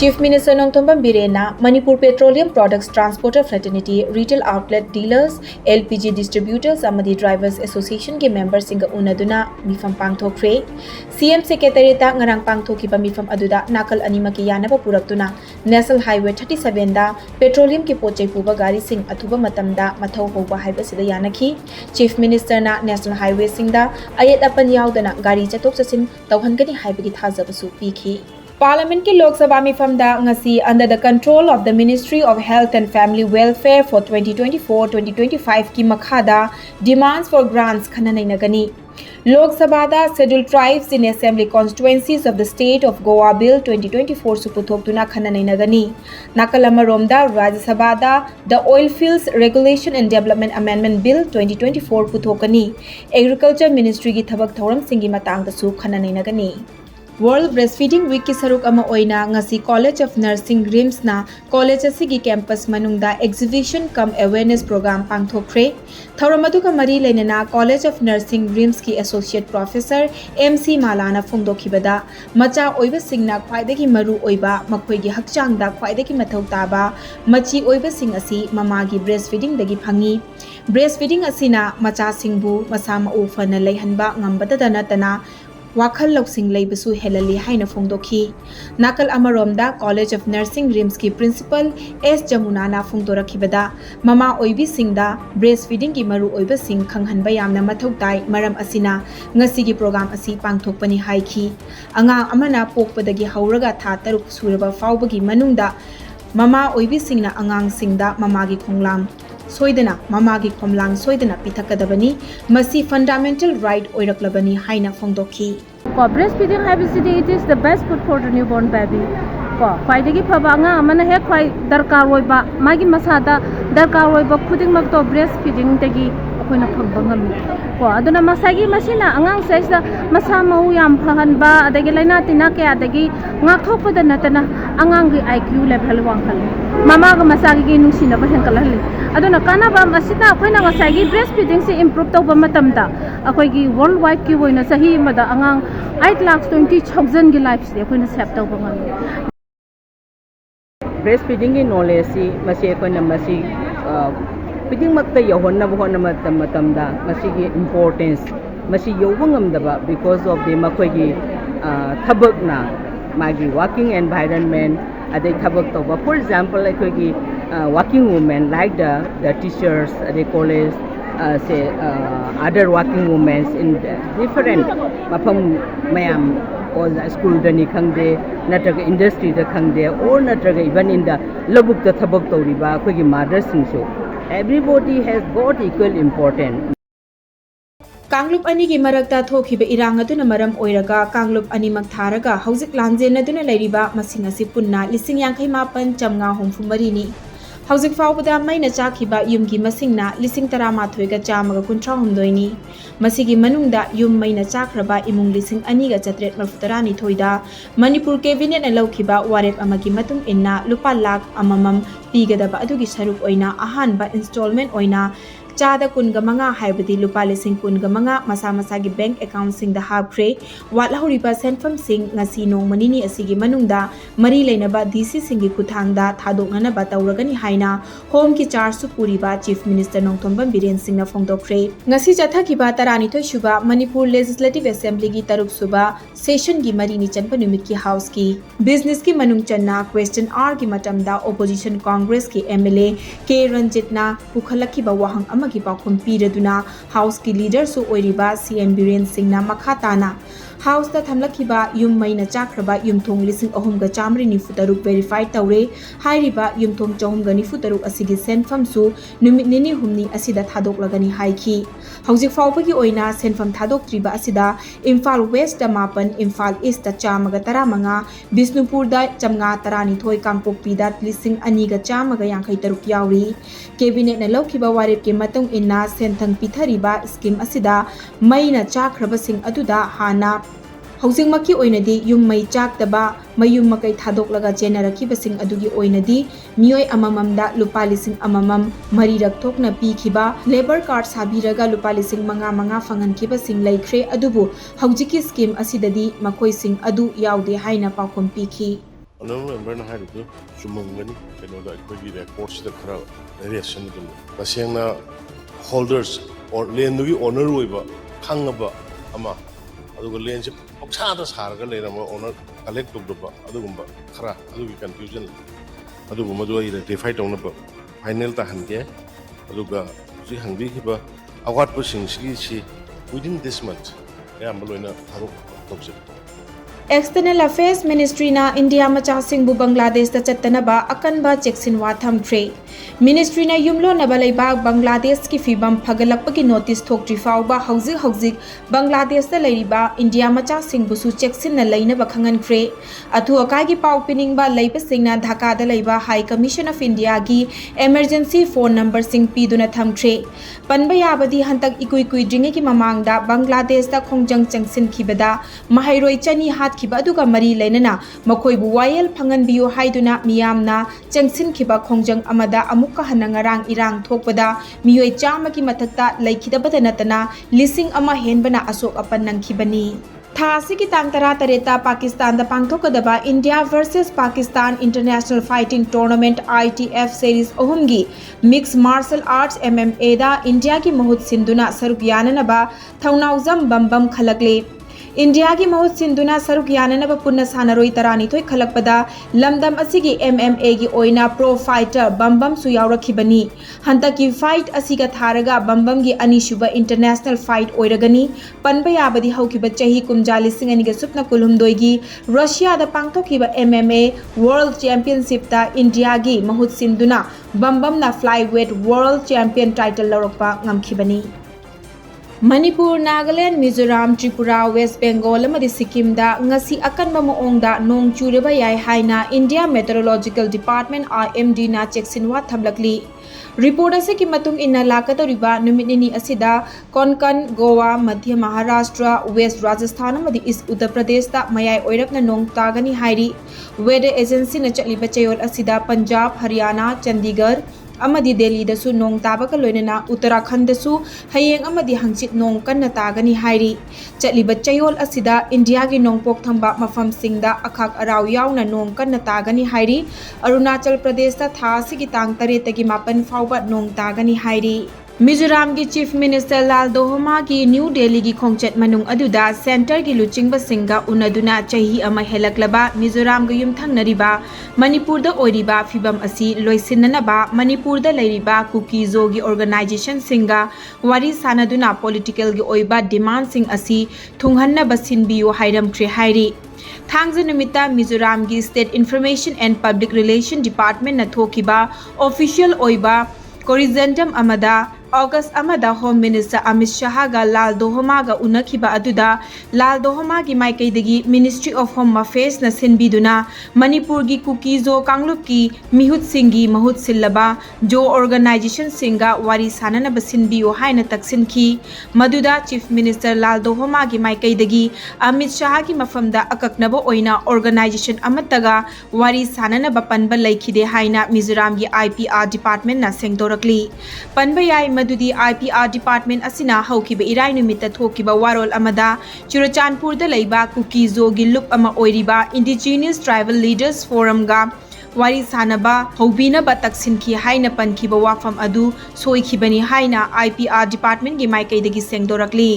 Chief Minister Nongthombam Birena, Manipur Petroleum Products Transporter Fraternity, Retail Outlet Dealers, LPG Distributors, Amadi Drivers Association ke members singa unaduna mifam pangthokre. CM Secretary ta ngarang pangthokiba mifam aduda nakal anima ki yanaba puraktuna National Highway 37 da petroleum ki pochai puba gari sing athuba matamda mathau hoba haiba sida yanaki. Chief Minister na National Highway singda ayat apan yaudana gari chatok chasin tawhangani haibagi thajabasu pikhi. Parliament के लोक सभा में फमदा ngasi under the control of the Ministry of Health and Family Welfare for 2024-2025 की मखादा demands for grants खननई नगनी. Lok Sabha da Scheduled Tribes in Assembly Constituencies of the State of Goa Bill 2024 suputhok tuna khananai nagani. Nakalamarom da Rajya Sabha da the Oil Fields Regulation and Development Amendment Bill 2024 puthokani. Agriculture Ministry ki thabak thoram singi matang da su khananai nagani. World Breastfeeding Week ki saruk ama oina ngasi College of Nursing RIMS na college asigi campus manungda exhibition cum awareness program pangthokre. Thauramadu ka mari lenana College of Nursing RIMS ki associate professor MC Malana phongdokhibada macha oiba singna khwaidagi maru oiba makhoi gi hakchang da khwaidagi mathau taba machi oiba sing asi mama gi breastfeeding dagi phangi. Breastfeeding asina macha singbu masama u fana leihanba ngambada danatana Wakhal Loksing Leibasu Helali Haina Fongdoki. Nakal Amaromda College of Nursing RIMS ki Principal S. Jamunana Fongdorakibada, Mama Oibi Singda, Breastfeeding ki Maru Oiba Sing Kanghan Bayamna Matautai, Maram Asina, Ngasigi Program Asi Pangtokpani Haiki. Anga Amana Pokpadagi Hauraga Tataruk Suraba Faubagi Manunda, Mama Oibi Singna Angang Singda, Mamagi Konglam. Soidana mamagi khomlang soidana pitakadabani masi fundamental right oiraklabani haina phongdokhi. Breastfeeding habitude it is the best food for the newborn baby. Khwaidagi phaba anga amana he khwai darkar oiba magi masada darkar oiba khudingmak to breastfeeding tagi akoina phangba ngami. Aduna masagi masina angang saisa masa mau yam phahanba adagi laina tina ke adagi ngakthokpada natana angang gi IQ level wangkal. Mama ga masagi gi nungsina ba henkalali. Aduna kanaba masita akoina ngasagi breastfeeding se improve tawba matamda akoigi worldwide ki woina sahi mada angang 8,20,000 gi lives de akoina save tawba ngami. Breastfeeding ki knowledge si masi akoina masi feeding makta yahonna bahonna matamda masi gi importance masi yawangam because of the makoigi thabak na magi working environment ade thabak tawba. For example like working women like the teachers the college say other working women in different mafam mayam or school dani khangde natraga industry da khangde or natraga even in the labuk da thabak tawriba akoigi mothers singso everybody has got equal importance. Kanglup ani ki marakta thokiba irang aduna maram oiraga Kanglup ani magtharaga hauzik lanjen aduna leiriba masing asi punna lising yangkai mapan chamnga homfumari ni. Hauzik faubada maina chakiba yumgi masingna lising taramathoiga chamaga kuntra humdoini. Masigi manungda yum maina chakraba imung lising aniga chatret marfutarani thoida. Manipur cabinet na laukiba warep amagi matung inna lupa lakh amamam pigadaba adugi saruk oina ahanba installment oina Chada kunga manga haibadi lupa lising kunga manga masa gi bank account sing da habkre watlahuriba senfam sing ngasi nong manini asigi manungda mari leinaba DC singi kuthangda thadoknana ba tawragani haina home ki charge su puriba Chief Minister Nongthombam Biren Singh na phongdokre ngasi chathakiba tarani thoi shuba Manipur Legislative Assembly gi taruk suba session gi mari ni chanpa numit ki house ki business ki manung channa question hour gi matamda opposition congress ki MLA K Ranjitna pukhalakhiba wahang amagi pakhum piraduna house ki leader su oiriba CN Biren Singh na makhatana house da thamlakhiba yum maina chakraba yumthong lising ahum ga chamri ni futaruk verify tawre hairiba yumthong chahum ga ni futaruk asigi senfam su numit nini humni asida thadok lagani haiki hauzik fawbagi oina senfam thadok triba asida Imphal West da mapan Imphal East da chamaga taramanga Bisnupur da chamnga tarani thoi Kangpokpi da lising ani ga chamaga yankai taruk yauri cabinet na lokhiba warep ke matong inna senthang pithariba scheme asida maina chakraba sing aduda hana Housing maki oinadi yum mai chak taba mayum makai thadok laga generaki basing adugi oinadi mioi amamamda lupa lising amamam mari rakthok na pi khiba labor card sabiraga lupa lising manga fangan khiba sing laikre adubu haujiki scheme asidadi makoi sing adu yaude haina pakom pi khi honorable member na haidu chumungani keno da akhoi records da khara variation dum tasengna holders or land gi owner oiba khangaba ama aduga land se oksa da sarga leirama owner collect togba adugumba khara adugi confusion aduguma do rectify tawna final ta hange aduga ji hangbi hiba award pushing si within this month ya maloina tharuk tokse External Affairs Ministry na India macha singbu Bangladesh da chattanaba akanba cheksin wa thamthre Ministry na yumlo na balaibak Bangladesh ki fibam phagalakpa ki notice thokri fawba hauzik Bangladesh da lairiba India macha singbu su cheksin na laina ba khangan khre athu akai gi pau pining ba leipa singna Dhaka da laiba High Commission of India gi emergency phone number sing piduna thamthre panba yabadi hantak ikui dringe ki mamang da Bangladesh da khongjang changsin khibada mahairoi chani hat khiba aduga mari leinana makhoibu wayel phangan biu haiduna miyamna changsin khiba khongjang amada amukka hanangarang irang thokpada miyoi chama ki mathakta laikhidabada natana lising ama henbana asok apan nangkhibani tha asigi tang tara tareta Pakistan da pangthokadaba India versus Pakistan International Fighting Tournament ITF Series ohumgi Mixed Martial Arts MMA da India ki mahut sinduna saruk yananaba thaunauzam bambam khalakle India ki mahut sinduna saruk yananaba punna sanaroi tarani thoi khalakpada lamdam asigi MMA gi oina pro fighter bambam su yaurakhibani hantaki fight asiga tharaga bambam gi anishuba international fight oiragani panba yabadi haukiba chahi kumja lising ani ga supna kulhumdoi gi Russia da pangthokhiba MMA World Championship ta India gi mahut sinduna bambam na flyweight world champion title lorokpa ngamkhibani Manipur, Nagaland, Mizoram, Tripura, West Bengal, amadi Sikkim da ngasi akanba moongda nong chureba yai haina India Meteorological Department IMD na cheksinwa thamlakli. Report ase ki matung inna lakatoriba numit nini asida Konkan, Goa, Madhya Maharashtra, West Rajasthan amadi East Uttar Pradesh da mayai oirakna nong tagani hairi. Weather Agency na chakliba chayol asida Punjab, Haryana, Chandigarh amadi Delhi da su nong tabaka loinana Uttarakhand da su hayeng amadi hangchit nong kanna tagani hairi chatliba chayol asida India gi nong pok thamba mafam singda akhak arau yauna nong kanna tagani hairi Arunachal Pradesh da tha sigi tang tare tagi mapan fawba nong tagani hairi Mizoram ki Chief Minister Lal Dohoma ki New Delhi ki khongchat manung aduda center ki luchingba singa unaduna chahi ama helaklaba Mizoram ga yumthang nariba Manipur da oiriba fibam asi loisinanaba Manipur da lairiba Kukizo gi organization singa wari sanaduna political gi oiba demand sing asi thunghanna basin biyo hairam thre hairi Thangza numita Mizoram gi State Information and Public Relation Department na thokiba official oiba Corrigendum amada August amada Home Minister Amit Shah ga Lal Dohoma ga unakhiba aduda Lal Dohoma gi maikaidagi Ministry of Home Affairs na sinbiduna Manipur gi Kukizo Kanglup ki Mihut Singhi Mahut Sillaba Jo organization singa wari sanana basinbiyo haina taksinki maduda Chief Minister Lal Dohoma gi maikaidagi Amit Shah gi mafamda akaknaba oina organization amataga wari sanana bapanba laikhide haina Mizoram gi IPR department na sengdorakli panbayai madudi IPR department asina haukiba irai numita thokiba warol amada Churachandpur da laiba Kukizo gi lup ama oiriba Indigenous Tribal Leaders Forum ga wari sanaba hobina ba taksinki haina pankiba wafam adu soikhibani haina IPR department gi maikaidagi sengdorakli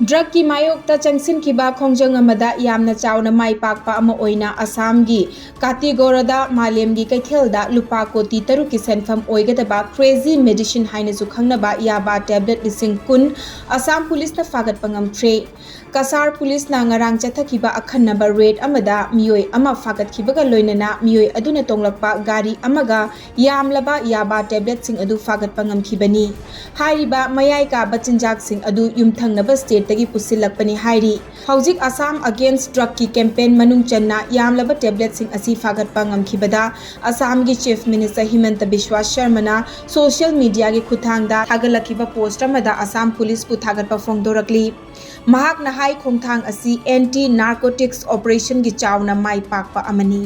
Drug ki mayokta changsin kiba khongjang amada yamna chawna mai pakpa ama oina Assam gi Katigorada Malem gi kaithelda lupa koti taru ki senfam oigadaba crazy medicine haina su khangnaba yaba tablet lising kun Assam police na fagat pangam tre Kasar police na ngarang chathakiba akhanaba raid amada miyoi ama fagat khibaga loinana miyoi aduna tonglakpa gari amaga yamlaba yaba tablet sing adu fagat pangam khibani hairiba mayai ka bachinjak sing adu yumthangnaba state tagi pusilakpani hairi hauzik Assam against drug ki campaign manung channa yamlaba tablet sing asi fagat pangam khibada Assam gi chief minister Himanta Biswa Sharma na social media gi khuthangda thagalakiba post amada Assam police pu thagatpa phongdorakli mahak na hai khongthang asi anti narcotics operation gi chawna mai pakpa amani